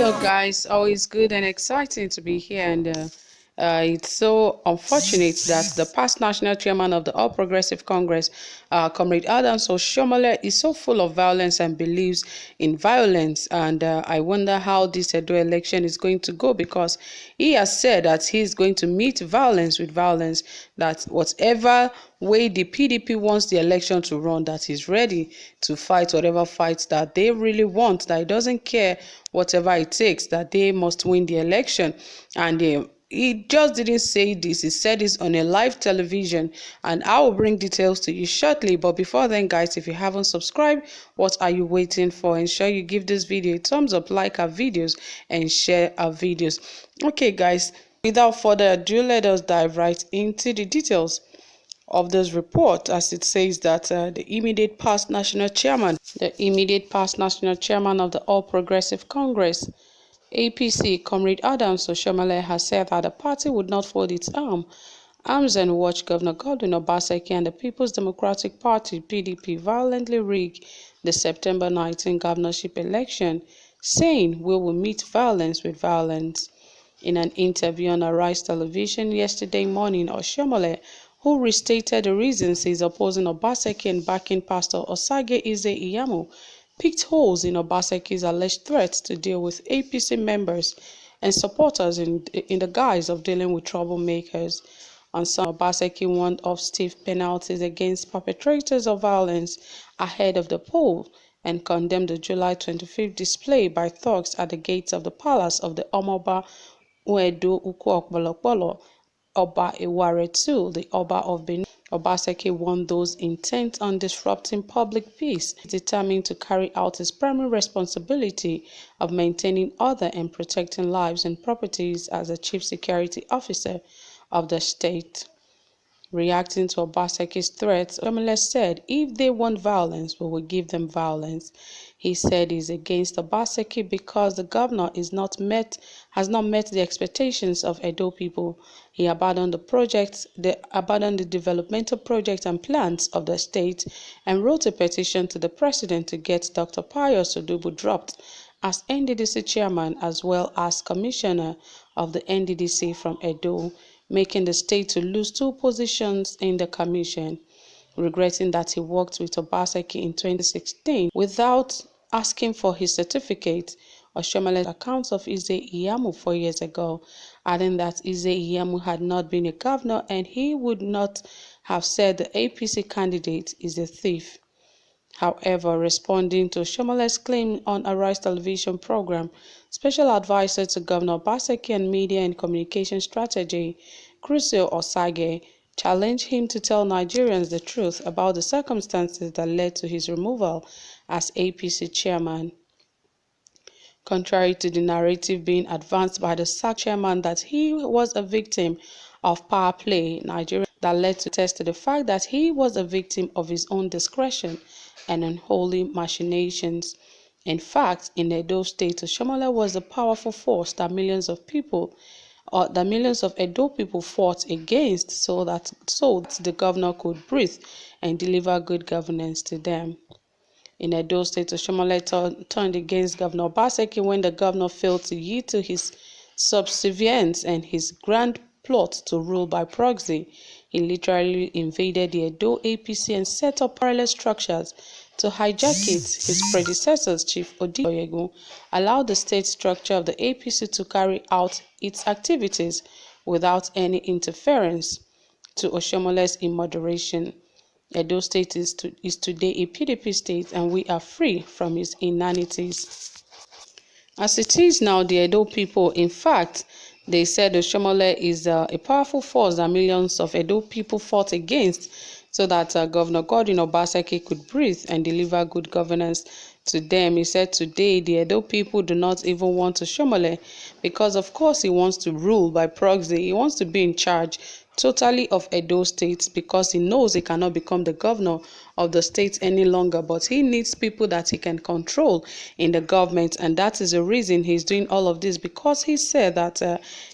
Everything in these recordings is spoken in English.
Hello, guys. Always good and exciting to be here. And it's so unfortunate that the past national chairman of the All Progressive Congress, Comrade Oshiomhole, is so full of violence and believes in violence. And I wonder how this Edo election is going to go, because he has said that he's going to meet violence with violence, that whatever way the PDP wants the election to run, that he's ready to fight whatever fights that they really want, that he doesn't care whatever it takes, that they must win the election. And he just didn't say this, he said this on a live television, and I will bring details to you shortly. But before then, guys, if you haven't subscribed, what are you waiting for? Ensure you give this video a thumbs up, like our videos, and share our videos. Okay, guys, without further ado, let us dive right into the details of this report, as it says that the immediate past national chairman of the All Progressive Congress, APC, Comrade Oshiomhole, has said that the party would not fold its arms and watch Governor Godwin Obaseki and the People's Democratic Party, PDP, violently rig the September 19 governorship election, saying we will meet violence with violence. In an interview on Arise Television yesterday morning, Oshiomhole, who restated the reasons he's opposing Obaseki and backing Pastor Osage Iyamu, picked holes in Obaseki's alleged threats to deal with APC members and supporters in the guise of dealing with troublemakers. On Sunday, Obaseki warned of stiff penalties against perpetrators of violence ahead of the poll and condemned the July 25th display by thugs at the gates of the palace of the Omoba Uedo Ukwu Oba Iwaretu, the Oba of Benin. Obaseki warned those intent on disrupting public peace, determined to carry out his primary responsibility of maintaining order and protecting lives and properties as the chief security officer of the state. Reacting to Obaseki's threats, Oshiomhole said, if they want violence, we will give them violence. He said he's against Obaseki because the governor has not met the expectations of Edo people. He abandoned the developmental projects and plans of the state and wrote a petition to the president to get Dr. Pius Odubu dropped as NDDC chairman as well as commissioner of the NDDC from Edo, making the state to lose 2 positions in the commission. Regretting that he worked with Obaseki in 2016 without asking for his certificate, Oshiomhole accounts of Iyamu 4 years ago, adding that Iyamu had not been a governor and he would not have said the APC candidate is a thief. However, responding to Oshiomhole's claim on Arise television program, Special Advisor to Governor Obaseki and Media and Communication Strategy, Crucio Osage, challenged him to tell Nigerians the truth about the circumstances that led to his removal as APC chairman. Contrary to the narrative being advanced by the sacked chairman that he was a victim of power play, Nigerians that led to test to the fact that he was a victim of his own discretion and unholy machinations. In fact, in Edo State, Oshiomhole was a powerful force that millions of Edo people fought against so that the governor could breathe and deliver good governance to them. In Edo State, Oshiomhole turned against Governor Obaseki when the governor failed to yield to his subservience and his grand plot to rule by proxy. He literally invaded the Edo APC and set up parallel structures to hijack it. His predecessors, Chief Odiyegun, allowed the state structure of the APC to carry out its activities without any interference to Oshiomhole's immoderation. Edo State is today a PDP state, and we are free from his inanities. As it is now, the Edo people, in fact, they said Oshiomhole is a powerful force that millions of Edo people fought against so that Governor Godwin Obaseki could breathe and deliver good governance to them. He said today the Edo people do not even want Oshiomhole because, of course, he wants to rule by proxy. He wants to be in charge totally of Edo State because he knows he cannot become the governor of the state any longer, but he needs people that he can control in the government, and that is the reason he's doing all of this, because he said that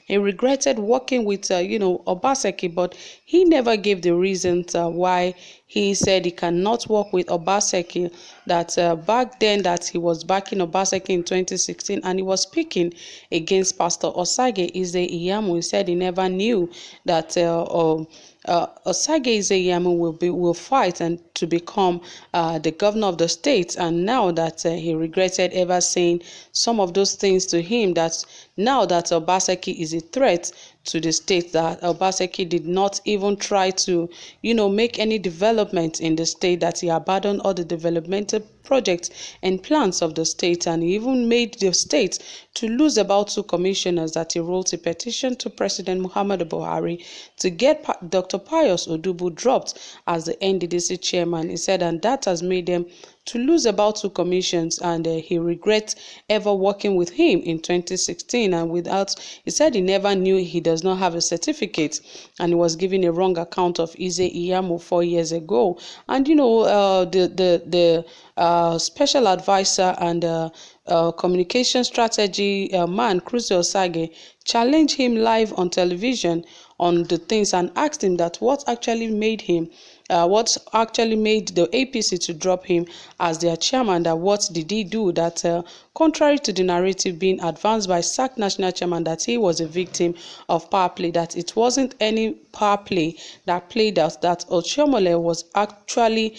he regretted working with Obaseki, but he never gave the reasons why he said he cannot work with Obaseki, that back then that he was backing Obaseki in 2016 and he was speaking against Pastor Osage Iyamu. He said he never knew that Osage Iyamu will fight and to become the governor of the state, and now that he regretted ever saying some of those things to him, that now that Obaseki is a threat to the state, that Obaseki did not even try to, make any development in the state, that he abandoned all the developmental projects and plans of the state, and he even made the state to lose about 2 commissioners, that he wrote a petition to President Muhammadu Buhari to get Dr. Pius Odubu dropped as the NDDC chairman. He said, and that has made them to lose about 2 commissions, and he regrets ever working with him in 2016. And he said he never knew he does not have a certificate, and he was given a wrong account of Ize Iyamu 4 years ago. And the special advisor and communication strategy man, Cruzo Osage, challenged him live on television on the things and asked him that what actually made the APC to drop him as their chairman, that what did he do, that contrary to the narrative being advanced by SAC national chairman, that he was a victim of power play, that it wasn't any power play that played out, that Oshiomhole was actually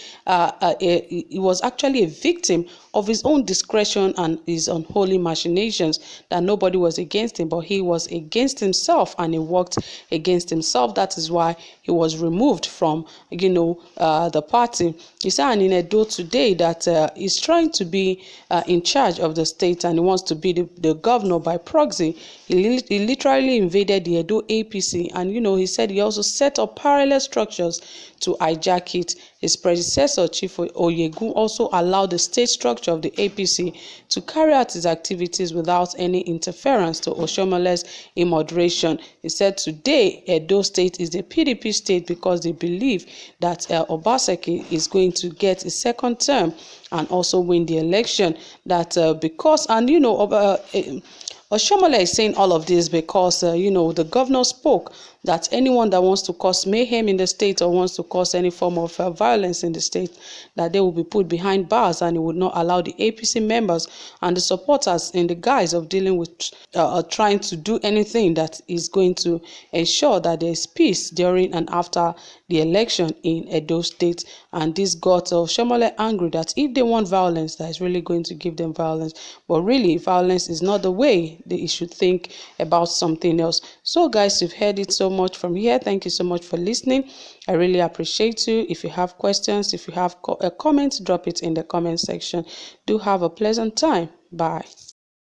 a victim of his own discretion and his unholy machinations, that nobody was against him, but he was against himself, and he worked against himself. That is why he was removed from the party. He said, and in Edo today, that he's trying to be in charge of the state, and he wants to be the governor by proxy. He literally invaded the Edo APC, and he said he also set up parallel structures to hijack it. His predecessor, Chief Oyegun, also allowed the state structure of the APC to carry out his activities without any interference to Oshiomhole's immoderation. He said today Edo State is a PDP state because they believe that Obaseki is going to get a second term and also win the election. That Oshiomhole is saying all of this because, the governor spoke that anyone that wants to cause mayhem in the state or wants to cause any form of violence in the state, that they will be put behind bars, and he would not allow the APC members and the supporters in the guise of dealing with trying to do anything that is going to ensure that there is peace during and after the election in Edo State. And this got Oshiomhole angry that if they want violence, that is really going to give them violence. But really, violence is not the way. They should think about something else. So guys, you've heard it so much from here. Thank you so much for listening. I really appreciate you. If you have questions, if you have comments, drop it in the comment section. Do have a pleasant time. Bye.